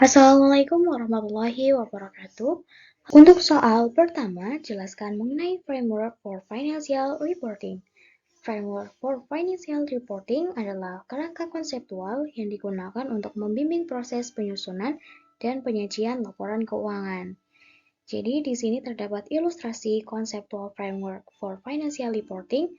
Assalamualaikum warahmatullahi wabarakatuh. Untuk soal pertama, jelaskan mengenai Framework for Financial Reporting. Framework for Financial Reporting adalah kerangka konseptual yang digunakan untuk membimbing proses penyusunan dan penyajian laporan keuangan. Jadi di sini terdapat ilustrasi konseptual Framework for Financial Reporting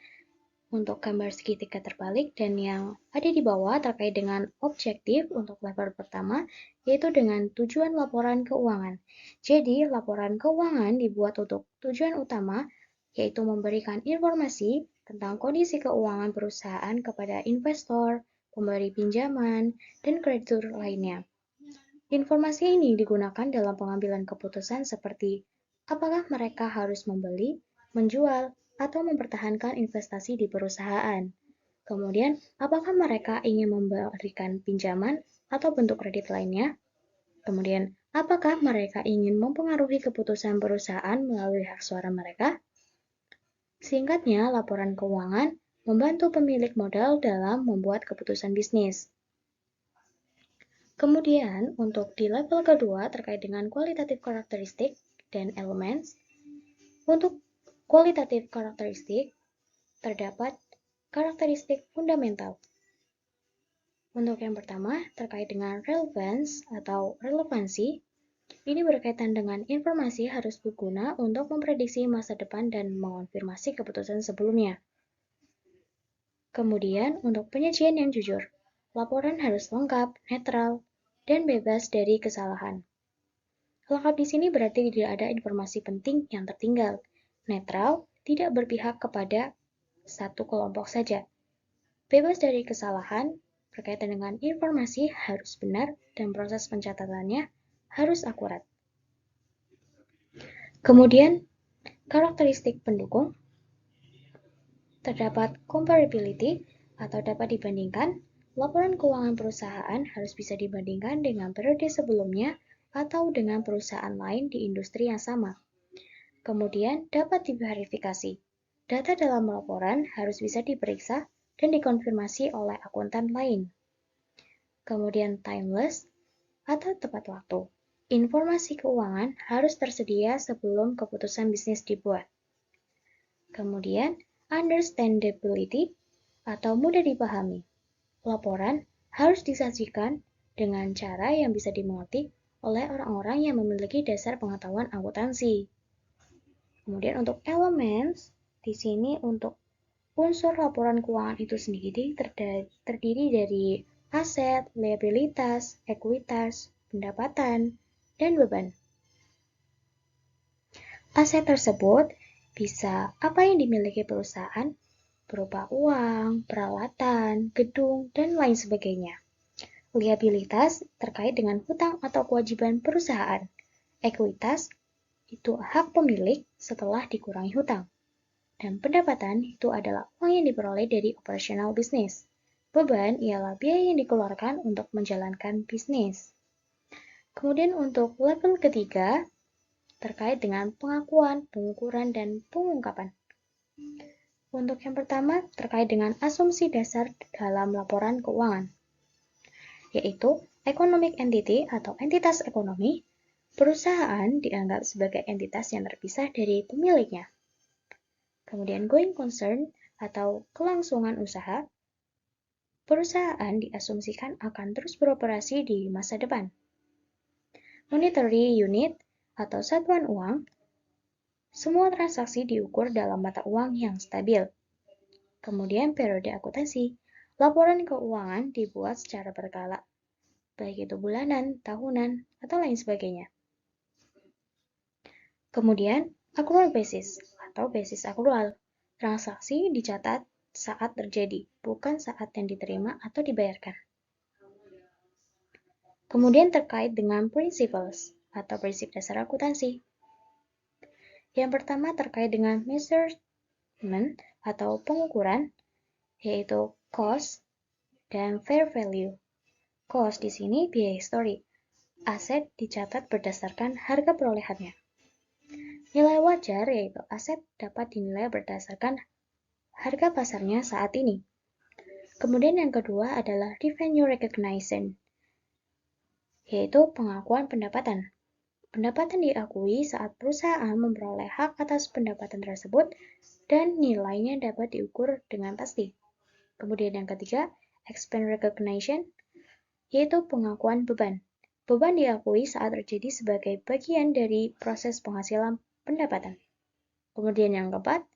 untuk gambar segitiga terbalik, dan yang ada di bawah terkait dengan objektif untuk level pertama, yaitu dengan tujuan laporan keuangan. Jadi, laporan keuangan dibuat untuk tujuan utama, yaitu memberikan informasi tentang kondisi keuangan perusahaan kepada investor, pemberi pinjaman, dan kreditur lainnya. Informasi ini digunakan dalam pengambilan keputusan seperti apakah mereka harus membeli, menjual, atau mempertahankan investasi di perusahaan. Kemudian, apakah mereka ingin memberikan pinjaman atau bentuk kredit lainnya? Kemudian, apakah mereka ingin mempengaruhi keputusan perusahaan melalui hak suara mereka? Singkatnya, laporan keuangan membantu pemilik modal dalam membuat keputusan bisnis. Kemudian, untuk di level kedua terkait dengan kualitatif karakteristik dan elements, untuk kualitatif karakteristik terdapat karakteristik fundamental. Untuk yang pertama, terkait dengan relevance atau relevansi, ini berkaitan dengan informasi harus berguna untuk memprediksi masa depan dan mengonfirmasi keputusan sebelumnya. Kemudian, untuk penyajian yang jujur, laporan harus lengkap, netral, dan bebas dari kesalahan. Lengkap di sini berarti tidak ada informasi penting yang tertinggal. Netral, tidak berpihak kepada satu kelompok saja. Bebas dari kesalahan, berkaitan dengan informasi harus benar dan proses pencatatannya harus akurat. Kemudian, karakteristik pendukung, terdapat comparability atau dapat dibandingkan. Laporan keuangan perusahaan harus bisa dibandingkan dengan periode sebelumnya atau dengan perusahaan lain di industri yang sama. Kemudian dapat diverifikasi. Data dalam laporan harus bisa diperiksa dan dikonfirmasi oleh akuntan lain. Kemudian timeless atau tepat waktu. Informasi keuangan harus tersedia sebelum keputusan bisnis dibuat. Kemudian understandability atau mudah dipahami. Laporan harus disajikan dengan cara yang bisa dimengerti oleh orang-orang yang memiliki dasar pengetahuan akuntansi. Kemudian untuk elements, di sini untuk unsur laporan keuangan itu sendiri terdiri dari aset, liabilitas, ekuitas, pendapatan, dan beban. Aset tersebut bisa apa yang dimiliki perusahaan berupa uang, peralatan, gedung, dan lain sebagainya. Liabilitas terkait dengan hutang atau kewajiban perusahaan. Ekuitas itu hak pemilik setelah dikurangi hutang. Dan pendapatan itu adalah uang yang diperoleh dari operasional bisnis. Beban ialah biaya yang dikeluarkan untuk menjalankan bisnis. Kemudian untuk level ketiga, terkait dengan pengakuan, pengukuran, dan pengungkapan. Untuk yang pertama, terkait dengan asumsi dasar dalam laporan keuangan, yaitu economic entity atau entitas ekonomi. Perusahaan dianggap sebagai entitas yang terpisah dari pemiliknya. Kemudian going concern atau kelangsungan usaha, perusahaan diasumsikan akan terus beroperasi di masa depan. Monetary unit atau satuan uang, semua transaksi diukur dalam mata uang yang stabil. Kemudian periode akuntansi, laporan keuangan dibuat secara berkala, baik itu bulanan, tahunan, atau lain sebagainya. Kemudian accrual basis atau basis akrual, transaksi dicatat saat terjadi, bukan saat yang diterima atau dibayarkan. Kemudian terkait dengan principles atau prinsip dasar akuntansi. Yang pertama terkait dengan measurement atau pengukuran, yaitu cost dan fair value. Cost di sini biaya histori. Aset dicatat berdasarkan harga perolehannya. Nilai wajar yaitu aset dapat dinilai berdasarkan harga pasarnya saat ini. Kemudian yang kedua adalah revenue recognition. yaitu pengakuan pendapatan. Pendapatan diakui saat perusahaan memperoleh hak atas pendapatan tersebut dan nilainya dapat diukur dengan pasti. Kemudian yang ketiga, expense recognition, yaitu pengakuan beban. Beban diakui saat terjadi sebagai bagian dari proses penghasilan pendapatan. Kemudian yang keempat,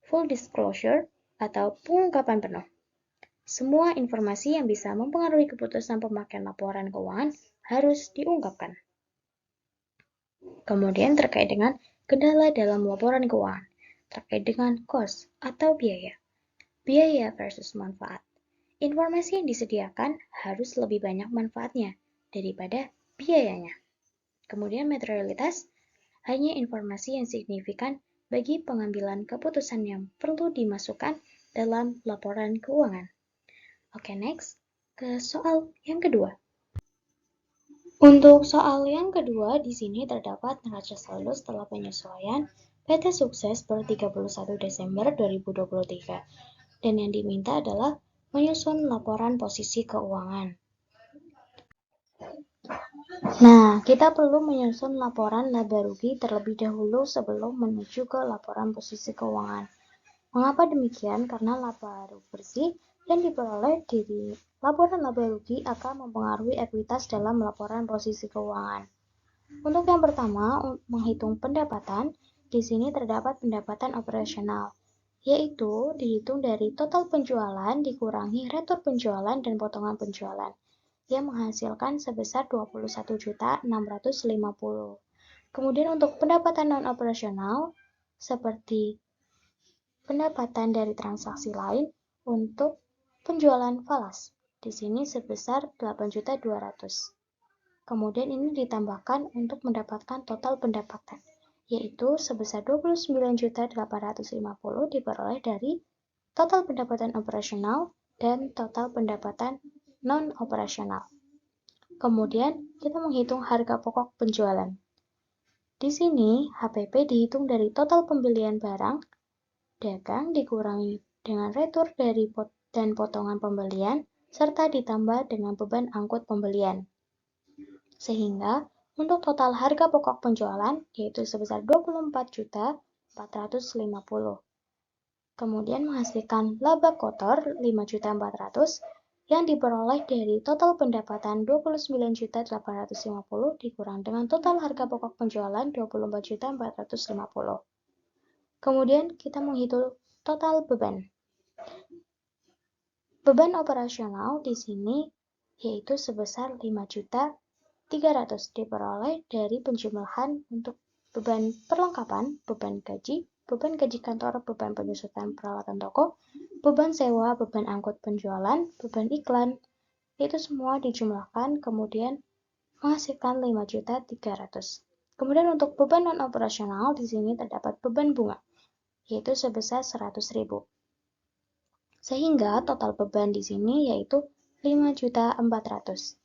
full disclosure atau pengungkapan penuh. Semua informasi yang bisa mempengaruhi keputusan pemakaian laporan keuangan harus diungkapkan. Kemudian terkait dengan kendala dalam laporan keuangan, terkait dengan cost atau biaya. Biaya versus manfaat. Informasi yang disediakan harus lebih banyak manfaatnya daripada biayanya. Kemudian materialitas, hanya informasi yang signifikan bagi pengambilan keputusan yang perlu dimasukkan dalam laporan keuangan. Oke, next, ke soal yang kedua. Untuk soal yang kedua, di sini terdapat neraca saldo setelah penyesuaian PT Sukses per 31 Desember 2023. Dan yang diminta adalah menyusun laporan posisi keuangan. Nah, kita perlu menyusun laporan laba rugi terlebih dahulu sebelum menuju ke laporan posisi keuangan. Mengapa demikian? Karena laba bersih yang diperoleh dari laporan laba rugi akan mempengaruhi ekuitas dalam laporan posisi keuangan. Untuk yang pertama, menghitung pendapatan, di sini terdapat pendapatan operasional, yaitu dihitung dari total penjualan dikurangi retur penjualan dan potongan penjualan, yang menghasilkan sebesar 21.650. Kemudian untuk pendapatan non-operasional, seperti pendapatan dari transaksi lain untuk penjualan falas, di sini sebesar 8.200. Kemudian ini ditambahkan untuk mendapatkan total pendapatan, yaitu sebesar 29.850 diperoleh dari total pendapatan operasional dan total pendapatan non-operasional. Kemudian kita menghitung harga pokok penjualan. Di sini HPP dihitung dari total pembelian barang dagang dikurangi dengan retur dari dan potongan pembelian serta ditambah dengan beban angkut pembelian. Sehingga untuk total harga pokok penjualan yaitu sebesar 24.450. Kemudian menghasilkan laba kotor 5.400 yang diperoleh dari total pendapatan 29.850 dikurang dengan total harga pokok penjualan 24.450. Kemudian kita menghitung total beban. Beban operasional di sini yaitu sebesar 5.300 diperoleh dari penjumlahan untuk beban perlengkapan, beban gaji kantor, beban penyusutan peralatan toko, beban sewa, beban angkut penjualan, beban iklan, itu semua dijumlahkan kemudian menghasilkan 5.300. Kemudian untuk beban non-operasional di sini terdapat beban bunga, yaitu sebesar 100.000. Sehingga total beban di sini yaitu 5.400.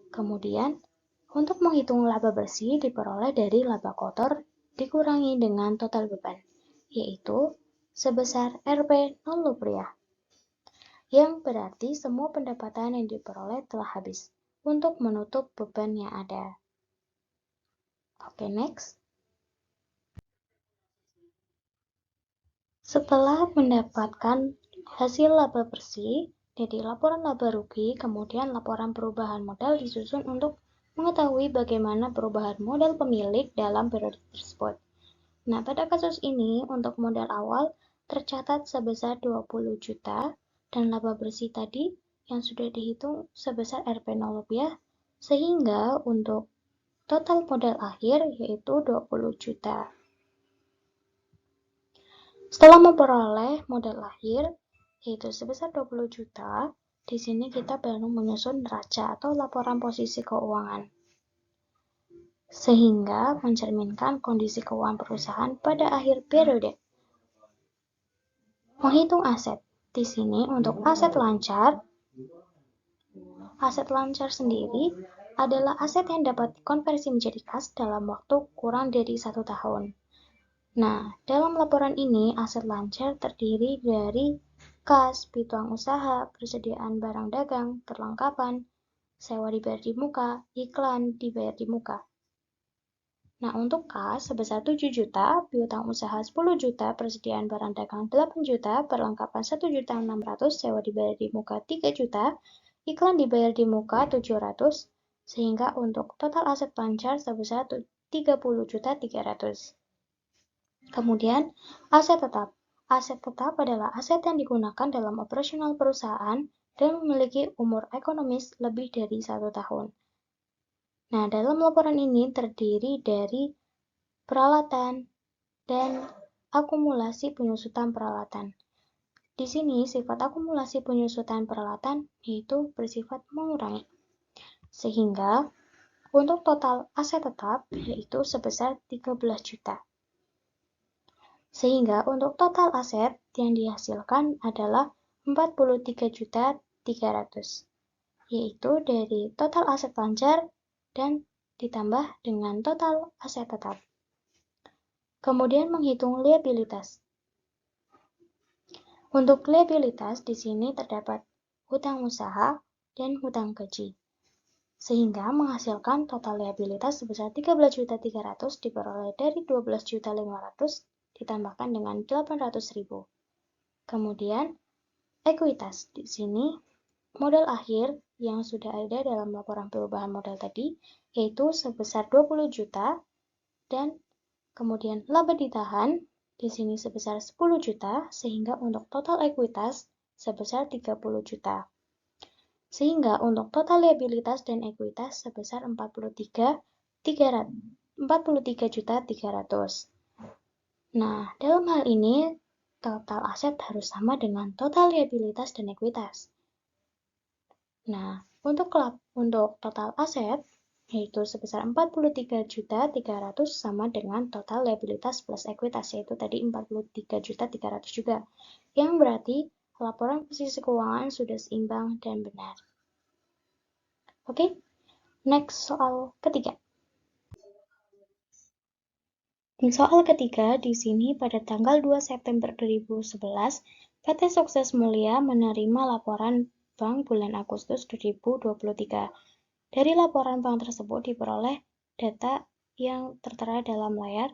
Kemudian, untuk menghitung laba bersih diperoleh dari laba kotor dikurangi dengan total beban, yaitu sebesar Rp 0 rupiah. Yang berarti semua pendapatan yang diperoleh telah habis untuk menutup beban yang ada. Oke, next. Setelah mendapatkan hasil laba bersih, jadi laporan laba rugi, kemudian laporan perubahan modal disusun untuk mengetahui bagaimana perubahan modal pemilik dalam periode tersebut. Nah, pada kasus ini, untuk modal awal tercatat sebesar 20 juta, dan laba bersih tadi yang sudah dihitung sebesar Rp 0 rupiah, sehingga untuk total modal akhir yaitu 20 juta. Setelah memperoleh modal akhir, yaitu sebesar 20 juta, di sini kita perlu menyusun neraca atau laporan posisi keuangan. Sehingga mencerminkan kondisi keuangan perusahaan pada akhir periode. Menghitung aset. Di sini untuk aset lancar sendiri adalah aset yang dapat dikonversi menjadi kas dalam waktu kurang dari 1 tahun. Nah, dalam laporan ini, aset lancar terdiri dari kas, piutang usaha, persediaan barang dagang, perlengkapan, sewa dibayar di muka, iklan dibayar di muka. Nah, untuk kas sebesar 7 juta, piutang usaha 10 juta, persediaan barang dagang 8 juta, perlengkapan 1.600.000, sewa dibayar di muka 3 juta, iklan dibayar di muka 700, sehingga untuk total aset pancar sebesar 30.300.000. Kemudian, aset tetap. Aset tetap adalah aset yang digunakan dalam operasional perusahaan dan memiliki umur ekonomis lebih dari 1 tahun. Nah, dalam laporan ini terdiri dari peralatan dan akumulasi penyusutan peralatan. Di sini, sifat akumulasi penyusutan peralatan yaitu bersifat mengurangi. Sehingga, untuk total aset tetap yaitu sebesar 13 juta. Sehingga untuk total aset yang dihasilkan adalah 43.300.000, yaitu dari total aset pancar dan ditambah dengan total aset tetap. Kemudian menghitung liabilitas. Untuk liabilitas di sini terdapat hutang usaha dan hutang gaji. Sehingga menghasilkan total liabilitas sebesar 13.300.000 diperoleh dari 12.500.000 ditambahkan dengan 800.000. Kemudian ekuitas di sini modal akhir yang sudah ada dalam laporan perubahan modal tadi yaitu sebesar 20 juta dan kemudian laba ditahan di sini sebesar 10 juta sehingga untuk total ekuitas sebesar 30 juta. Sehingga untuk total liabilitas dan ekuitas sebesar 43.300.000. Nah, dalam hal ini total aset harus sama dengan total liabilitas dan ekuitas. Nah, untuk total aset yaitu sebesar 43.300.000 sama dengan total liabilitas plus ekuitas yaitu tadi 43.300.000 juga. Yang berarti laporan posisi keuangan sudah seimbang dan benar. Oke, next soal ketiga. Di soal ketiga, di sini pada tanggal 2 September 2011, PT Sukses Mulia menerima laporan bank bulan Agustus 2023. Dari laporan bank tersebut diperoleh data yang tertera dalam layar,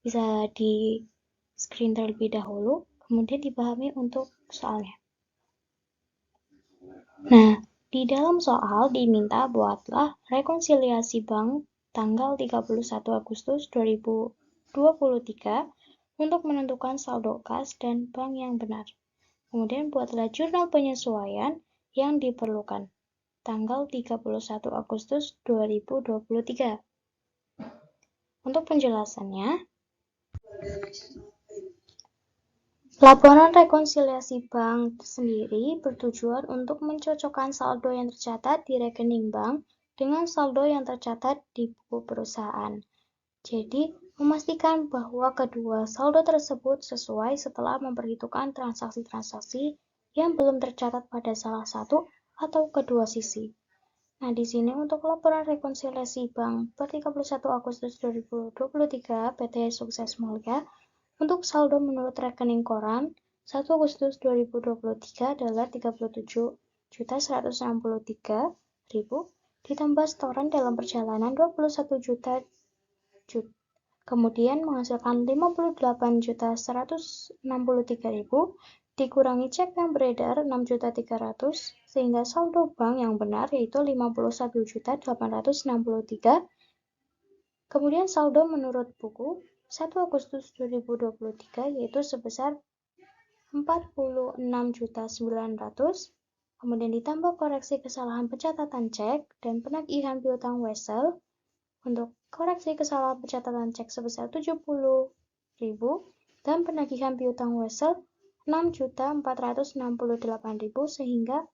bisa di screen terlebih dahulu, kemudian dipahami untuk soalnya. Nah, di dalam soal diminta buatlah rekonsiliasi bank tanggal 31 Agustus 2023 untuk menentukan saldo kas dan bank yang benar. Kemudian buatlah jurnal penyesuaian yang diperlukan tanggal 31 Agustus 2023. Untuk penjelasannya, laporan rekonsiliasi bank sendiri bertujuan untuk mencocokkan saldo yang tercatat di rekening bank dengan saldo yang tercatat di buku perusahaan. Jadi, memastikan bahwa kedua saldo tersebut sesuai setelah memperhitungkan transaksi-transaksi yang belum tercatat pada salah satu atau kedua sisi. Nah, di sini untuk laporan rekonsiliasi bank per 31 Agustus 2023 PT Sukses Mulia untuk saldo menurut rekening koran 1 Agustus 2023 adalah 37.163.000 ditambah setoran dalam perjalanan 21 juta, kemudian menghasilkan 58.163.000 dikurangi cek yang beredar 6.300.000 sehingga saldo bank yang benar yaitu 51.863. Kemudian saldo menurut buku 1 Agustus 2023 yaitu sebesar 46.900.000, kemudian ditambah koreksi kesalahan pencatatan cek dan penagihan piutang wesel. Untuk koreksi kesalahan pencatatan cek sebesar 70.000 dan penagihan piutang wesel 6.468.000 sehingga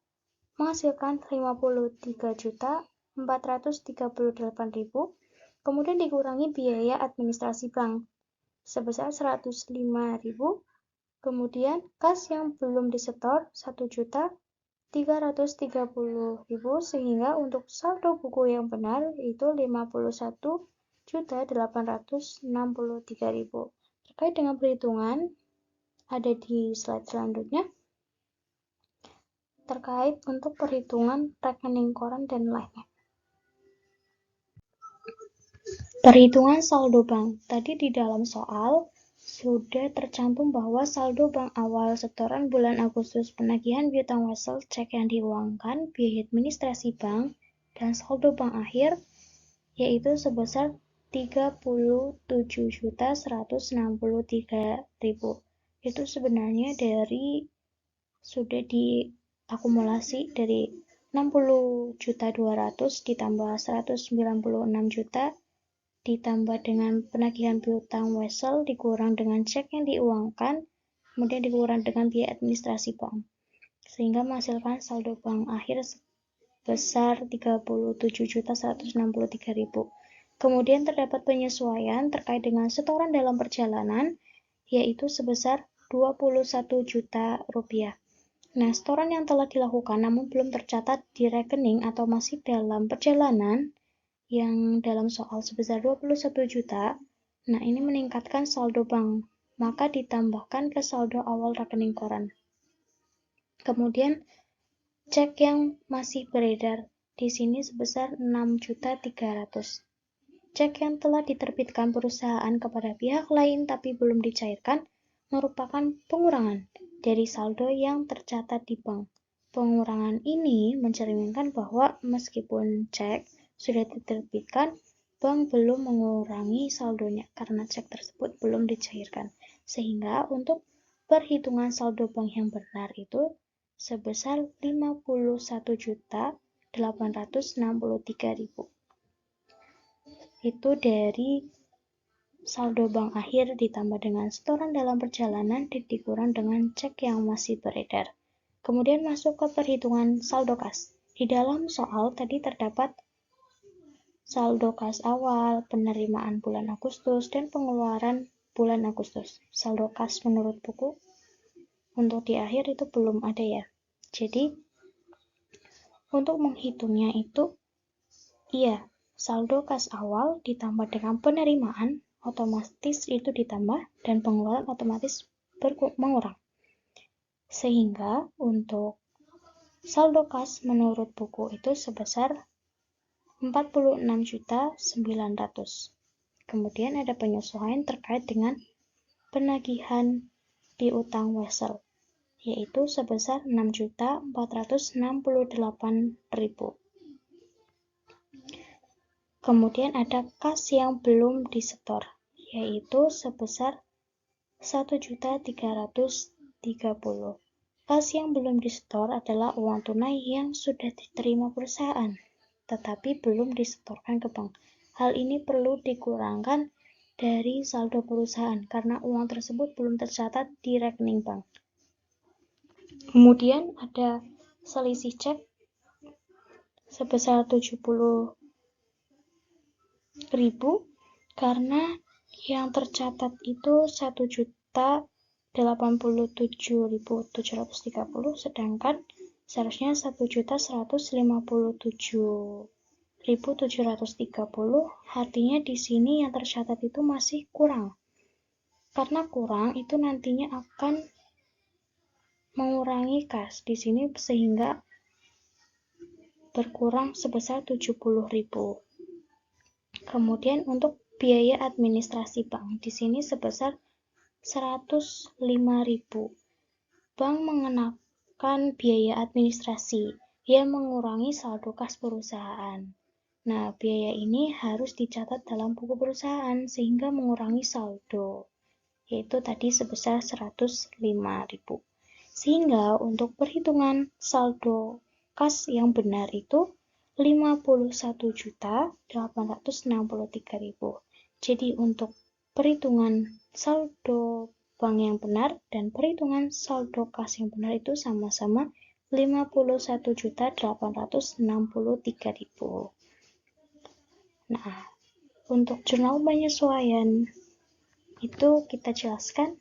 menghasilkan 53.438.000. Kemudian dikurangi biaya administrasi bank sebesar 105.000. Kemudian kas yang belum disetor 1.330.000 sehingga untuk saldo buku yang benar itu 51.863.000. Terkait dengan perhitungan ada di slide selanjutnya. terkait untuk perhitungan rekening koran dan lainnya. Perhitungan saldo bank. Tadi di dalam soal sudah tercantum bahwa saldo bank awal setoran bulan Agustus, penagihan piutang wesel, cek yang diuangkan, biaya administrasi bank, dan saldo bank akhir yaitu sebesar 37.163.000. Itu sebenarnya sudah diakumulasi dari 60.200.000 ditambah 196 juta ditambah dengan penagihan piutang wesel dikurang dengan cek yang diuangkan, kemudian dikurang dengan biaya administrasi bank, sehingga menghasilkan saldo bank akhir sebesar 37.163.000. Kemudian terdapat penyesuaian terkait dengan setoran dalam perjalanan, yaitu sebesar 21 juta rupiah. Nah, setoran yang telah dilakukan namun belum tercatat di rekening atau masih dalam perjalanan, yang dalam soal sebesar 21 juta, nah ini meningkatkan saldo bank, maka ditambahkan ke saldo awal rekening koran. Kemudian cek yang masih beredar di sini sebesar 6.300.000. Cek yang telah diterbitkan perusahaan kepada pihak lain tapi belum dicairkan merupakan pengurangan dari saldo yang tercatat di bank. Pengurangan ini mencerminkan bahwa meskipun cek sudah diterbitkan, bank belum mengurangi saldonya karena cek tersebut belum dicairkan. Sehingga untuk perhitungan saldo bank yang benar itu sebesar 51.863.000. Itu dari saldo bank akhir ditambah dengan setoran dalam perjalanan dan dikurang dengan cek yang masih beredar. Kemudian masuk ke perhitungan saldo kas. Di dalam soal tadi terdapat saldo kas awal, penerimaan bulan Agustus, dan pengeluaran bulan Agustus. Saldo kas menurut buku untuk di akhir itu belum ada ya. Jadi untuk menghitungnya itu iya, saldo kas awal ditambah dengan penerimaan otomatis itu ditambah dan pengeluaran otomatis mengurang. Sehingga untuk saldo kas menurut buku itu sebesar 46.900. Kemudian ada penyesuaian terkait dengan penagihan piutang wesel, yaitu sebesar 6.468.000. Kemudian ada kas yang belum disetor, yaitu sebesar 1.330.000. Kas yang belum disetor adalah uang tunai yang sudah diterima perusahaan, tetapi belum disetorkan ke bank. Hal ini perlu dikurangkan dari saldo perusahaan karena uang tersebut belum tercatat di rekening bank. Kemudian ada selisih cek sebesar 70.000 karena yang tercatat itu 1.087.730, sedangkan seharusnya 1.157.730. Artinya di sini yang tercatat itu masih kurang. Karena kurang itu nantinya akan mengurangi kas di sini sehingga berkurang sebesar 70.000. Kemudian untuk biaya administrasi bank di sini sebesar 105.000. Bank mengenakan biaya administrasi yang mengurangi saldo kas perusahaan. Nah, biaya ini harus dicatat dalam buku perusahaan sehingga mengurangi saldo, yaitu tadi sebesar 105.000. Sehingga untuk perhitungan saldo kas yang benar itu 51.863.000. Jadi untuk perhitungan saldo bank yang benar dan perhitungan saldo kas yang benar itu sama-sama 51.863.000. Nah, untuk jurnal penyesuaian itu kita jelaskan.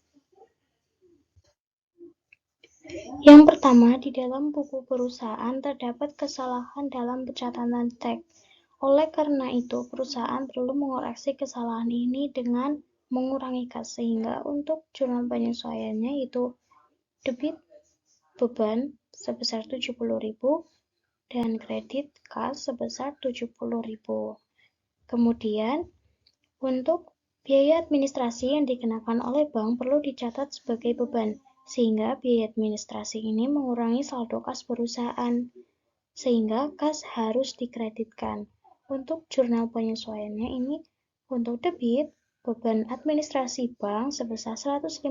Yang pertama, di dalam buku perusahaan terdapat kesalahan dalam pencatatan teks. Oleh karena itu, perusahaan perlu mengoreksi kesalahan ini dengan mengurangi kas, sehingga untuk jurnal penyesuaiannya itu debit beban sebesar 70.000 dan kredit kas sebesar 70.000. Kemudian, untuk biaya administrasi yang dikenakan oleh bank perlu dicatat sebagai beban, sehingga biaya administrasi ini mengurangi saldo kas perusahaan, sehingga kas harus dikreditkan. Untuk jurnal penyesuaiannya ini, untuk debit, beban administrasi bank sebesar 105.000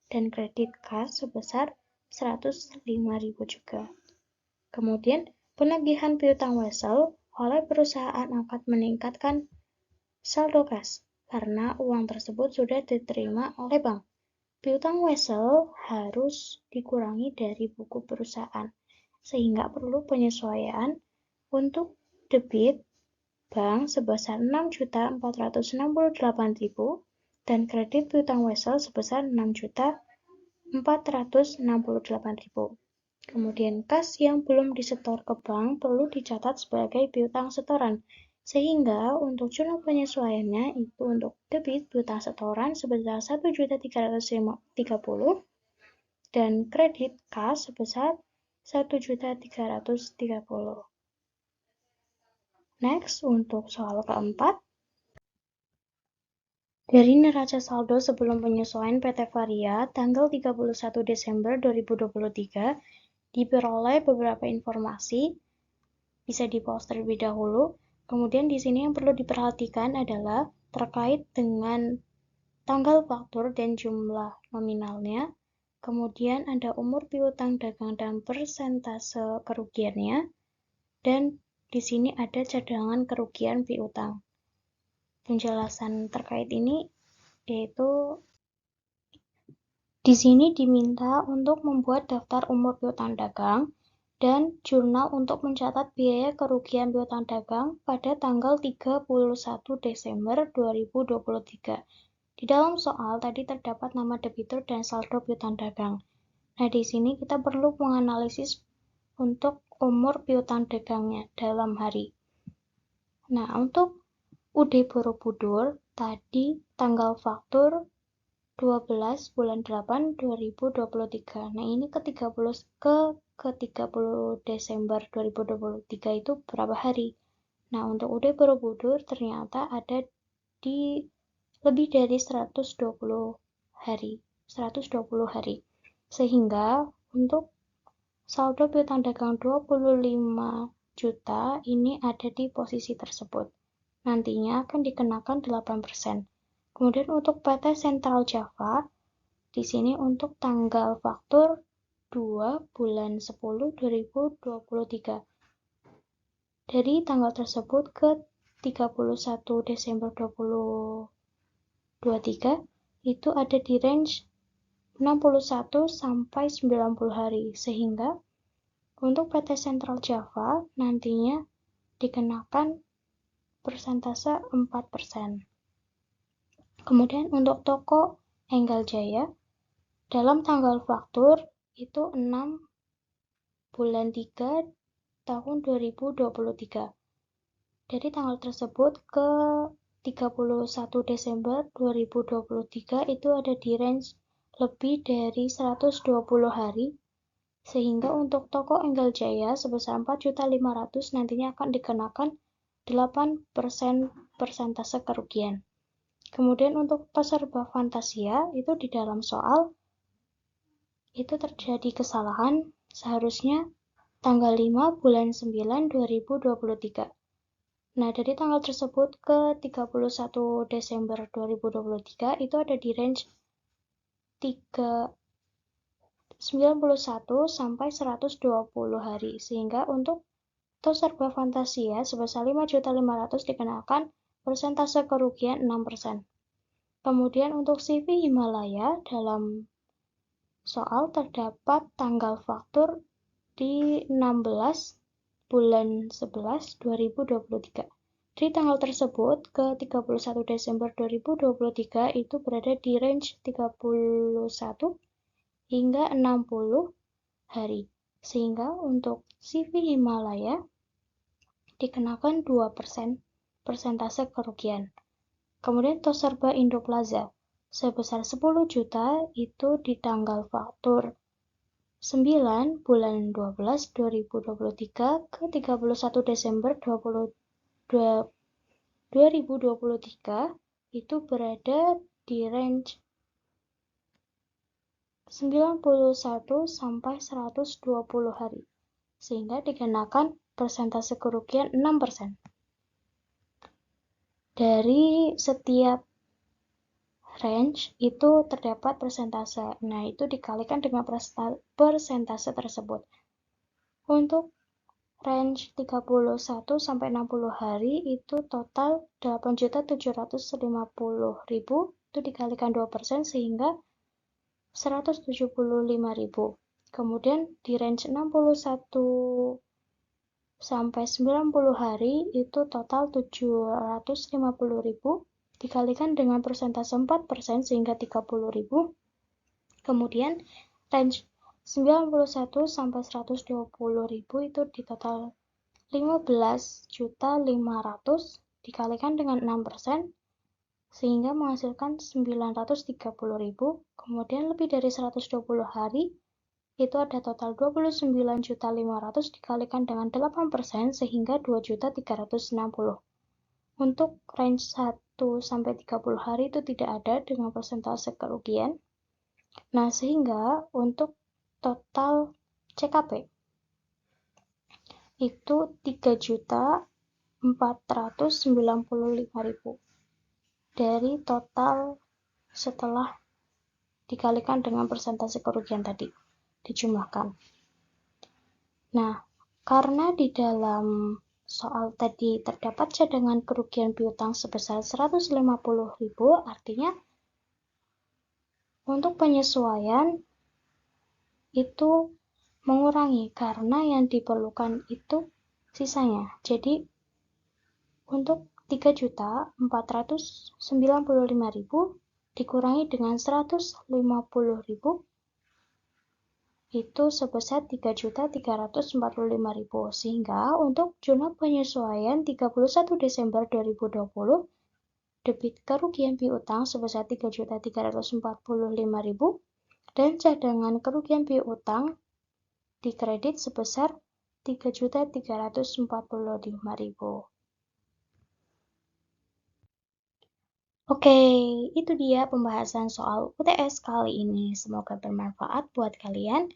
dan kredit kas sebesar 105.000 juga. Kemudian, penagihan piutang wesel oleh perusahaan akan meningkatkan saldo kas karena uang tersebut sudah diterima oleh bank. Piutang wesel harus dikurangi dari buku perusahaan, sehingga perlu penyesuaian untuk debit bank sebesar 6.468.000 dan kredit piutang wesel sebesar 6.468.000. Kemudian kas yang belum disetor ke bank perlu dicatat sebagai piutang setoran, sehingga untuk jurnal penyesuaiannya itu untuk debit piutang setoran sebesar 1.330 dan kredit kas sebesar 1.330. Next, untuk soal keempat. Dari neraca saldo sebelum penyesuaian PT Varia tanggal 31 Desember 2023 diperoleh beberapa informasi, bisa di-pause terlebih dahulu. Kemudian di sini yang perlu diperhatikan adalah terkait dengan tanggal faktur dan jumlah nominalnya. Kemudian ada umur piutang dagang dan persentase kerugiannya. Dan di sini ada cadangan kerugian piutang. Penjelasan terkait ini yaitu di sini diminta untuk membuat daftar umur piutang dagang dan jurnal untuk mencatat biaya kerugian piutang dagang pada tanggal 31 Desember 2023. Di dalam soal tadi terdapat nama debitur dan saldo piutang dagang. Nah, di sini kita perlu menganalisis untuk umur piutang dagangnya dalam hari. Nah, untuk UD Borobudur, tadi tanggal faktur 12 bulan 8 2023. Nah, ini ke 30 Desember 2023 itu berapa hari? Nah, untuk UD Borobudur ternyata ada di lebih dari 120 hari. Sehingga untuk saldo piutang dagang 25 juta ini ada di posisi tersebut. Nantinya akan dikenakan 8%. Kemudian untuk PT Sentral Java, di sini untuk tanggal faktur 2 bulan 10 2023. Dari tanggal tersebut ke 31 Desember 2023 itu ada di range 61 sampai 90 hari, sehingga untuk PT Sentral Java nantinya dikenakan persentase 4%. Kemudian untuk toko Enggal Jaya, dalam tanggal faktur itu 6 bulan 3 tahun 2023. Dari tanggal tersebut ke 31 Desember 2023 itu ada di range lebih dari 120 hari, sehingga untuk toko Enggal Jaya sebesar 4.500.000 nantinya akan dikenakan 8% persentase kerugian. Kemudian untuk Toserba Fantasia, itu di dalam soal, itu terjadi kesalahan, seharusnya tanggal 5 bulan 9 2023. Nah, dari tanggal tersebut ke 31 Desember 2023, itu ada di range 91 sampai 120 hari, sehingga untuk Toserba Fantasia sebesar 5.500.000 dikenakan persentase kerugian 6%. Kemudian untuk CV Himalaya dalam soal terdapat tanggal faktur di 16 bulan 11 2023. Dari tanggal tersebut ke 31 Desember 2023 itu berada di range 31 hingga 60 hari. Sehingga untuk CV Himalaya dikenakan 2% persentase kerugian. Kemudian Toserba Indo Plaza sebesar 10 juta itu di tanggal faktur 9 bulan 12 2023 ke 31 Desember 2023 itu berada di range 91 sampai 120 hari, sehingga dikenakan persentase kerugian 6%. Dari setiap range itu terdapat persentase. Nah, itu dikalikan dengan persentase tersebut. Untuk range 31 sampai 60 hari itu total 8.750.000, itu dikalikan 2% sehingga 175.000. Kemudian di range 61 sampai 90 hari itu total 750.000 dikalikan dengan persentase 4% sehingga 30.000. Kemudian range 91 sampai 120.000 itu di total 15.500.000 dikalikan dengan 6% sehingga menghasilkan 930.000. Kemudian lebih dari 120 hari itu ada total 29.500.000 dikalikan dengan 8% sehingga 2.360.000. Untuk range 1 sampai 30 hari itu tidak ada dengan persentase kerugian. Nah, sehingga untuk total CKP itu 3.495.000 dari total setelah dikalikan dengan persentase kerugian tadi dijumlahkan. Nah, karena di dalam soal tadi terdapat cadangan kerugian piutang sebesar 150.000, artinya untuk penyesuaian itu mengurangi karena yang diperlukan itu sisanya. Jadi untuk 3.495.000 dikurangi dengan 150.000 itu sebesar 3.345.000, sehingga untuk jumlah penyesuaian 31 Desember 2020 debit kerugian piutang sebesar 3.345.000 dan cadangan kerugian piutang dikredit sebesar 3.345.000. Oke, itu dia pembahasan soal UTS kali ini. Semoga bermanfaat buat kalian.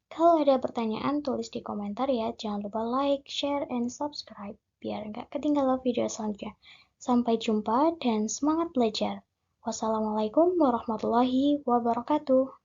Kalau ada pertanyaan, tulis di komentar ya. Jangan lupa like, share, and subscribe biar nggak ketinggalan video selanjutnya. Sampai jumpa dan semangat belajar. Wassalamualaikum warahmatullahi wabarakatuh.